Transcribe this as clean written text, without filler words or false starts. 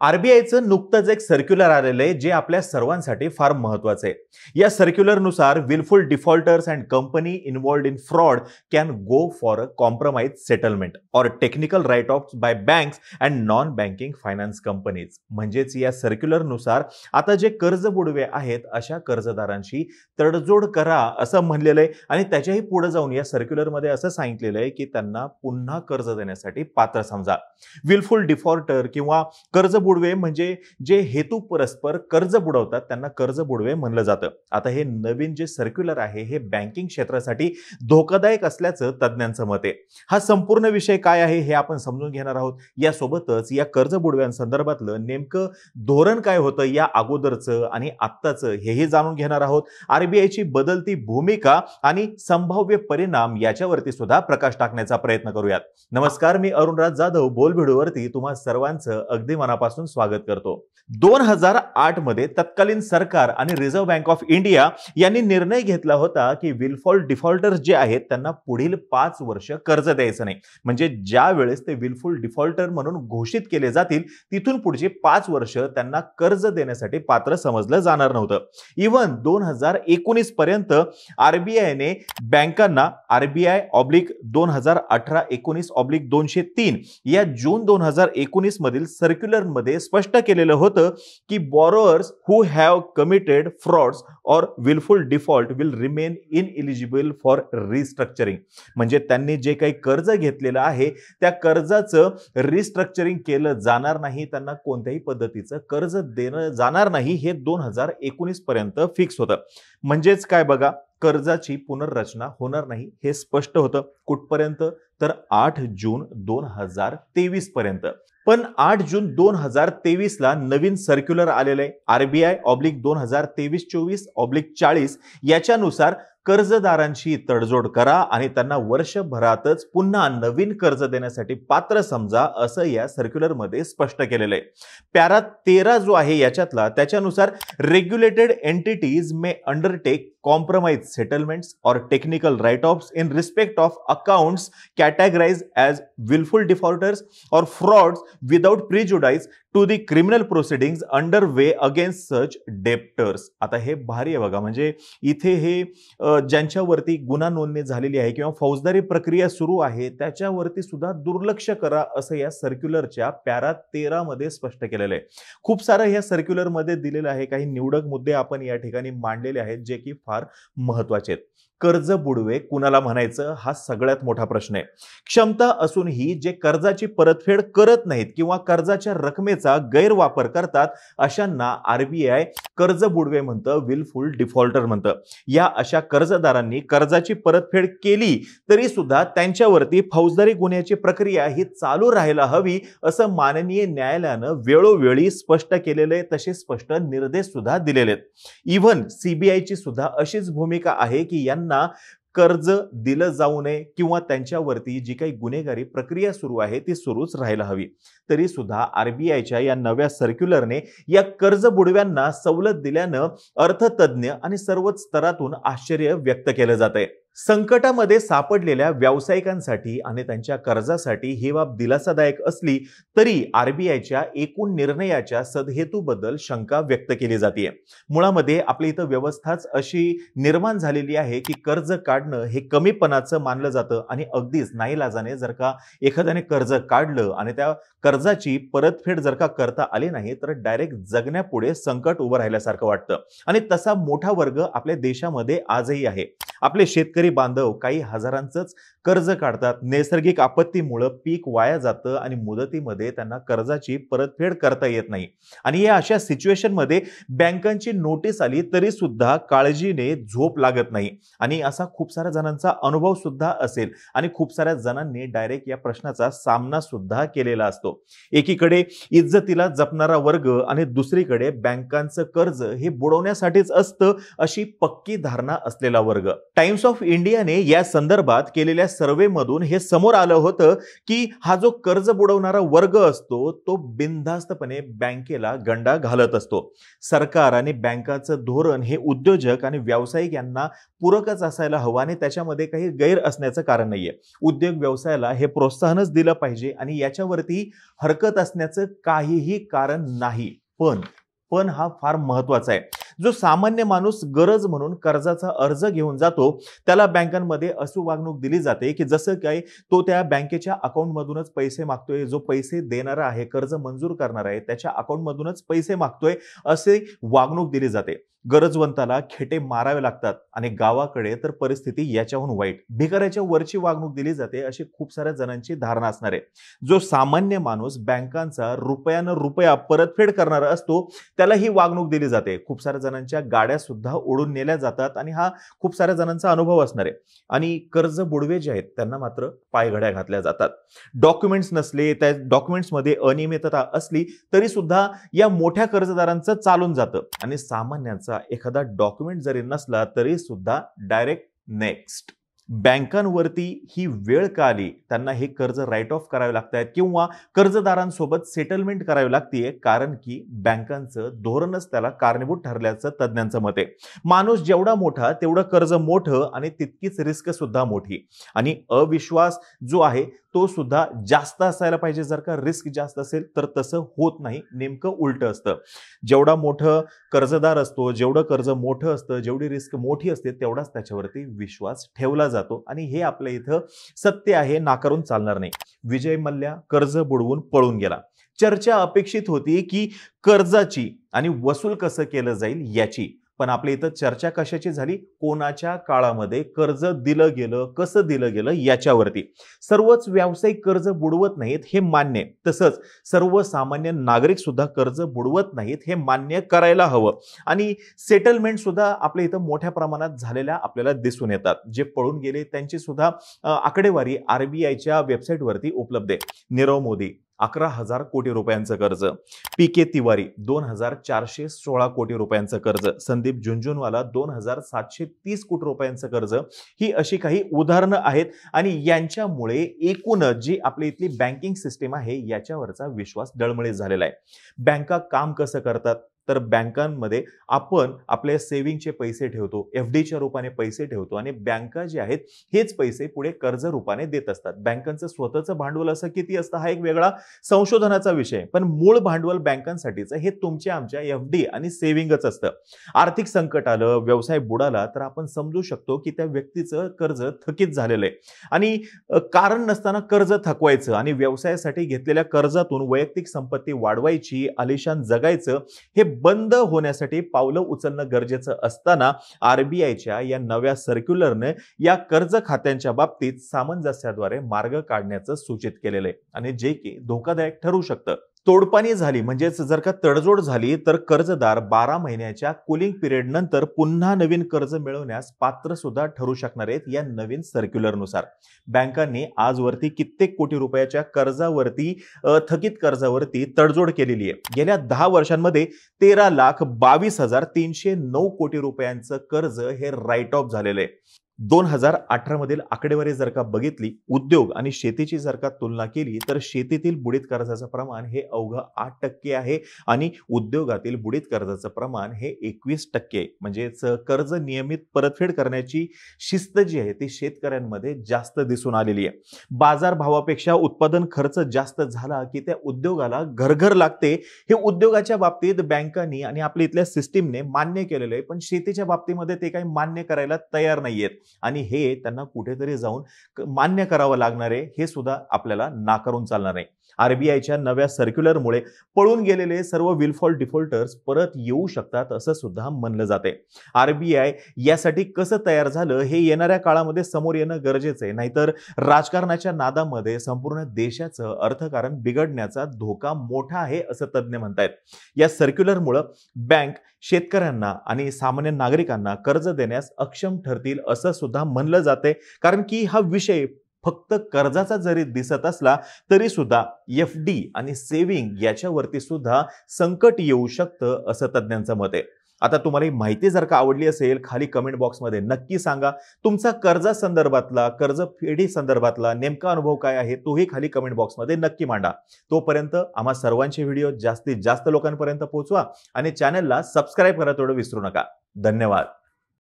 आरबीआयचं नुकतंच एक सर्क्युलर आलेलं आहे जे आपल्या सर्वांसाठी फार महत्त्वाचं आहे। या सर्क्युलरनुसार wilful defaulters and company involved in fraud can go for a compromise settlement और technical write off by banks and non banking finance companies. म्हणजेच या सर्क्युलरनुसार आता जे कर्ज बुडवे आहेत अशा कर्जदारांशी तडजोड करा असं म्हणलेलं आहे आणि त्याच्याही पुढे जाऊन या सर्क्युलरमध्ये असं सांगितलेलं आहे की त्यांना पुन्हा कर्ज देण्यासाठी पात्र समजा। विलफुल डिफॉल्टर किंवा कर्ज बुडवे म्हणजे जे हेतू परस्पर कर्ज बुडवतात त्यांना कर्ज बुडवे म्हणलं जातं। आता हे नवीन जे सर्क्युलर आहे हे बँकिंग क्षेत्रासाठी धोकादायक असल्याचं तज्ञांचं मत आहे। हा संपूर्ण विषय काय आहे हे आपण समजून घेणार आहोत। यासोबतच या कर्ज बुडव्यांसंदर्भातलं नेमकं धोरण काय होतं या अगोदरचं आणि आत्ताचं हेही जाणून घेणार आहोत। आरबीआयची बदलती भूमिका आणि संभाव्य परिणाम याच्यावरती सुद्धा प्रकाश टाकण्याचा प्रयत्न करूयात। नमस्कार, मी अरुणराज जाधव बोलभिडूवरती तुम्हा सर्वांचं अगदी मनापासून स्वागत करतो। 2008 मध्ये तत्कालीन सरकार आणि रिझर्व्ह बँक ऑफ इंडिया यांनी निर्णय घेतला होता की विलफॉल डिफॉल्टर्स जे आहेत त्यांना पुढील 5 वर्ष कर्ज द्यायचं नाही। म्हणजे ज्या वेळेस ते विलफुल डिफॉल्टर म्हणून घोषित केले जातील तिथून पुढचे 5 वर्ष त्यांना कर्ज देण्यासाठी पात्र समजलं जाणार नव्हतं। इव्हन 2019 पर्यंत आरबीआयने बँकांना RBI/2018-19/203 या जून 2019 मधील सर्क्युलर मध्ये स्पष्ट केलेलं होतं की borrowers who have committed frauds or wilful default will remain ineligible for restructuring. म्हणजे त्यांनी जे काही कर्ज घेतलेलं आहे त्या कर्जाचं रिस्ट्रक्चरिंग केलं जाणार नाही, त्यांना कोणत्याही पद्धतीचं कर्ज देणं जाणार नाही, हे 2019 पर्यंत फिक्स होतं। म्हणजेच काय बघा, कर्जाची पुनर्रचना होणार नाही हे स्पष्ट होतं। कुठपर्यंत तर 8 जून 2023 पर्यंत। पण 8 जून 2023 ला नवीन सर्क्युलर आलेलं आहे RBI/2023-24/40 याच्यानुसार कर्जदारांशी तडजोड करा आणि त्यांना वर्षभरातच पुन्हा नवीन कर्ज देण्यासाठी पात्र समजा असं या सर्क्युलर मध्ये स्पष्ट केलेलं आहे। पॅरा 13 जो आहे याच्यातला त्याच्यानुसार regulated entities may undertake compromise settlements or technical write-offs in respect of accounts categorized as willful defaulters or frauds without prejudice to the criminal proceedings underway against such debtors। आता हे भारी आहे बघा, म्हणजे इथे हे ज्यांच्यावरती गुन्हा नोंदणी झालेली आहे किंवा फौजदारी प्रक्रिया सुरू आहे त्याच्यावरती सुद्धा दुर्लक्ष करा असं या सर्क्युलरच्या पॅरा 13 मध्ये स्पष्ट केलेलं आहे। खूप सारं या सर्क्युलर मध्ये दिलेलं आहे, काही निवडक मुद्दे आपण या ठिकाणी मांडलेले आहेत जे की फार महत्त्वाचे आहेत। कर्ज बुडवे कुणाला म्हणायचं हा सगळ्यात मोठा प्रश्न आहे। क्षमता असूनही जे कर्जाची परतफेड करत नाहीत किंवा कर्जाच्या रकमेचा गैरवापर करतात अशांना आरबीआय कर्ज बुडवे म्हणतं, विलफुल डिफॉल्टर म्हणतं। या अशा कर्जदारांनी कर्जाची परतफेड केली तरी सुद्धा त्यांच्यावरती फौजदारी गुन्ह्याची प्रक्रिया ही चालू राहायला हवी असं माननीय न्यायालयानं वेळोवेळी स्पष्ट केलेले आहे, तसे स्पष्ट निर्देश सुद्धा दिलेले आहेत। इव्हन सीबीआयची सुद्धा अशीच भूमिका आहे की यांना कर्ज दिलं जाऊ नये किंवा त्यांच्यावरती जी काही गुन्हेगारी प्रक्रिया सुरू आहे ती सुरूच राहायला हवी। तरी सुद्धा आरबीआयच्या या नव्या सर्क्युलरने या कर्ज बुडव्यांना सवलत दिल्यानं अर्थतज्ञ आणि सर्वच स्तरातून आश्चर्य व्यक्त केलं जातंय। संकटामध्ये सापडलेल्या व्यावसायिकांसाठी आणि त्यांच्या कर्जासाठी ही बाब दिलासादायक असली तरी आरबीआयच्या एकूण निर्णयाच्या सदहेतूबद्दल शंका व्यक्त केली जाते। मुळामध्ये आपली इथं व्यवस्थाच अशी निर्माण झालेली आहे की कर्ज काढणं हे कमीपणाचं मानलं जातं आणि अगदीच नाईलाजाने जर का एखाद्याने कर्ज काढलं आणि त्या कर्जाची परतफेड जर का करता आली नाही तर डायरेक्ट जगण्यापुढे संकट उभं राहिल्यासारखं वाटतं। आणि तसा मोठा वर्ग आपल्या देशामध्ये आजही आहे। आपले शेतकरी बांधव काही हजारांचंच कर्ज काढतात, नैसर्गिक आपत्तीमुळे पीक वाया जातं आणि मुदतीमध्ये त्यांना कर्जाची परतफेड करता येत नाही। आणि या अशा सिच्युएशन मध्ये बँकांची नोटीस आली तरी सुद्धा काळजीने झोप लागत नाही आणि असा खूप साऱ्या जणांचा अनुभव सुद्धा असेल आणि खूप साऱ्या जणांनी डायरेक्ट या प्रश्नाचा सामना सुद्धा केलेला असतो। एकीकडे इज्जतीला जपणारा वर्ग आणि दुसरीकडे बँकांचं कर्ज हे बुडवण्यासाठीच असतं अशी पक्की धारणा असलेला वर्ग। टाइम्स ऑफ इंडियाने या संदर्भात केलेल्या सर्व्हेमधून हे समोर आलं होतं की हा जो कर्ज बुडवणारा वर्ग असतो तो बिनधास्तपणे बँकेला गंडा घालत असतो. सरकार आणि बँकाचं धोरण हे उद्योजक आणि व्यावसायिक यांना पूरकच असायला हवं आणि त्याच्यामध्ये काही गैर असण्याचं कारण नाहीये. उद्योग व्यवसायाला हे प्रोत्साहनच दिलं पाहिजे आणि याच्यावरती हरकत असण्याचं काहीही कारण नाही. पण हा फार महत्वाचा आहे. जो सामान्य माणूस गरज म्हणून कर्जाचा अर्ज घेऊन जातो त्याला बँकांमध्ये अशी वागणूक दिली जाते की जसं काय तो त्या बँकेच्या अकाउंटमधूनच पैसे मागतोय, जो पैसे देणारा आहे, कर्ज मंजूर करणार आहे त्याच्या अकाउंटमधूनच पैसे मागतोय असे वागणूक दिली जाते. गरजवंताला खेटे मारावे लागतात आणि गावाकडे तर परिस्थिती याच्याहून वाईट, भिकाऱ्याच्या वरची वागणूक दिली जाते अशी खूप साऱ्या जणांची धारणा असणार आहे. जो सामान्य माणूस बँकांचा रुपयानं रुपया परतफेड करणारा असतो त्याला ही वागणूक दिली जाते. खूप साऱ्या जणांच्या गाड्या सुद्धा ओढून नेल्या जातात आणि हा खूप साऱ्या जणांचा अनुभव असणार आहे. आणि कर्ज बुडवे जे आहेत त्यांना मात्र पायघड्या घातल्या जातात. डॉक्युमेंट्स नसले, त्या डॉक्युमेंट्समध्ये अनियमितता असली तरी सुद्धा या मोठ्या कर्जदारांचं चालून जातं आणि सामान्यांचा एखादा डॉक्युमेंट जरी नसला तरी सुद्धा डायरेक्ट नेक्स्ट. बँकांवरती ही वेळ का आली, त्यांना हे कर्ज राईट ऑफ करावे लागतात किंवा कर्जदारांसोबत सेटलमेंट करावी लागते कारण की बँकांचं धोरणच त्याला कारणीभूत ठरल्याचं तज्ज्ञांचं मत आहे. माणूस जेवढा मोठा तेवढं कर्ज मोठं आणि तितकीच रिस्क सुद्धा मोठी आणि अविश्वास जो आहे तो सुद्धा जास्त असायला पाहिजे. जर का रिस्क जास्त असेल तर तसं होत नाही, नेमकं उलट असतं. जेवढा मोठं कर्जदार असतो, जेवढं कर्ज मोठं असतं, जेवढी रिस्क मोठी असते तेवढाच त्याच्यावरती विश्वास ठेवला जातो आणि हे आपल्या इथं सत्य आहे, नाकारून चालणार नाही. विजय मल्ल्या कर्ज बुडवून पळून गेला. चर्चा अपेक्षित होती की कर्जाची आणि वसूल कसं केलं जाईल याची, पण आपल्या इथं चर्चा कशाची झाली, कोणाच्या काळामध्ये कर्ज दिलं गेलं, कसं दिलं गेलं याच्यावरती. सर्वच व्यावसायिक कर्ज बुडवत नाहीत हे मान्य, तसंच सर्वसामान्य नागरिक सुद्धा कर्ज बुडवत नाहीत हे मान्य करायला हवं. आणि सेटलमेंट सुद्धा आपल्या इथं मोठ्या प्रमाणात झालेल्या आपल्याला दिसून येतात. जे पळून गेले त्यांची सुद्धा आकडेवारी RBIच्या वेबसाईटवरती उपलब्ध आहे. नीरव मोदी 11,000 कोटी रुपयांचं कर्ज, PK तिवारी 2,416 कोटी रुपयांचं कर्ज, संदीप झुंझुनवाला 2,730 कोटी रुपयांचं कर्ज, ही अशी काही उदाहरणं आहेत आणि यांच्यामुळे एकूण जी आपली इथली बँकिंग सिस्टीम आहे याच्यावरचा विश्वास डळमळीत झालेला आहे. बँका काम कसं करतात तर बँकांमध्ये आपण आपल्या सेव्हिंगचे पैसे ठेवतो, FDच्या रूपाने पैसे ठेवतो आणि बँका जे आहेत हेच पैसे पुढे कर्ज रूपाने देत असतात. बँकांचं स्वतःचं भांडवल असं किती असतं हा एक वेगळा संशोधनाचा विषय, पण मूळ भांडवल बँकांसाठीचं हे तुमच्या आमच्या FD आणि सेव्हिंगच असतं. आर्थिक संकट आलं, व्यवसाय बुडाला तर आपण समजू शकतो की त्या व्यक्तीचं कर्ज थकीत झालेलं आहे आणि कारण नसताना कर्ज थकवायचं आणि व्यवसायासाठी घेतलेल्या कर्जातून वैयक्तिक संपत्ती वाढवायची, आलिशान जगायचं हे बंद होण्यासाठी पावलं उचलणं गरजेचं असताना RBIच्या या नव्या सर्क्युलरने या कर्ज खात्यांच्या बाबतीत सामंजस्याद्वारे मार्ग काढण्याचं सूचित केलेलं आहे आणि जे की धोकादायक ठरू शकतं. तोडपाणी झाली म्हणजेच जर का तडजोड झाली तर कर्जदार 12 महिन्याच्या कूलिंग पिरियड नंतर पुन्हा नवीन कर्ज मिळवण्यास पात्र सुद्धा ठरू शकणार आहेत या नवीन सर्क्युलरनुसार. बँकांनी आजवरती कित्येक कोटी रुपयाच्या कर्जावरती, थकीत कर्जावरती तडजोड केलेली आहे. गेल्या 10 वर्षांमध्ये 13,22,309 कोटी रुपयांचं कर्ज हे राईट ऑफ झालेलं आहे. 2018 मधील आकडेवारी जर का बघितली, उद्योग आणि शेतीची जर का तुलना केली तर शेतीतील बुडीत कर्जाचं प्रमाण हे अवघं 8% आहे आणि उद्योगातील बुडीत कर्जाचं प्रमाण हे 21% आहे. म्हणजेच कर्ज नियमित परतफेड करण्याची शिस्त जी आहे ती शेतकऱ्यांमध्ये जास्त दिसून आलेली आहे. बाजार भावापेक्षा उत्पादन खर्च जास्त झाला की त्या उद्योगाला घरघर लागते. हे उद्योगाच्या बाबतीत बँकांनी आणि आपल्या इथल्या सिस्टीमने मान्य केलेलं आहे, पण शेतीच्या बाबतीमध्ये ते काही मान्य करायला तयार नाहीयेत आणि हे त्यांना कुठेतरी जाऊन मान्य करावं लागणार आहे, हे सुद्धा आपल्याला नाकारून चालणार नाही. RBIच्या नव्या सर्क्युलरमुळे पळून गेलेले सर्व विलफॉल डिफॉल्टर्स परत येऊ शकतात असं सुद्धा म्हणलं जाते. RBI यासाठी कसं तयार झालं हे येणाऱ्या काळामध्ये समोर येणं गरजेचं आहे, नाहीतर राजकारणाच्या नादामध्ये संपूर्ण देशाचं अर्थकारण बिघडण्याचा धोका मोठा आहे असं तज्ज्ञ म्हणतायत. या सर्क्युलरमुळे बँक शेतकऱ्यांना आणि सामान्य नागरिकांना कर्ज देण्यास अक्षम ठरतील असं सुद्धा म्हणलं जाते, कारण की हा विषय फक्त कर्जाचा जरी दिसत असला तरी सुद्धा FD आणि सेव्हिंग याच्यावरती सुद्धा संकट येऊ शकतं असं तज्ञांचं मत आहे. आता तुम्हाला ही माहिती जर का आवडली असेल, खाली कमेंट बॉक्समध्ये नक्की सांगा. तुमचा कर्जा संदर्भातला, कर्ज फेडी संदर्भातला नेमका अनुभव काय आहे तोही खाली कमेंट बॉक्समध्ये नक्की मांडा. तोपर्यंत आम्हा सर्वांचे व्हिडिओ जास्तीत जास्त लोकांपर्यंत पोहोचवा आणि चॅनलला सबस्क्राईब करायला थोडं विसरू नका. धन्यवाद.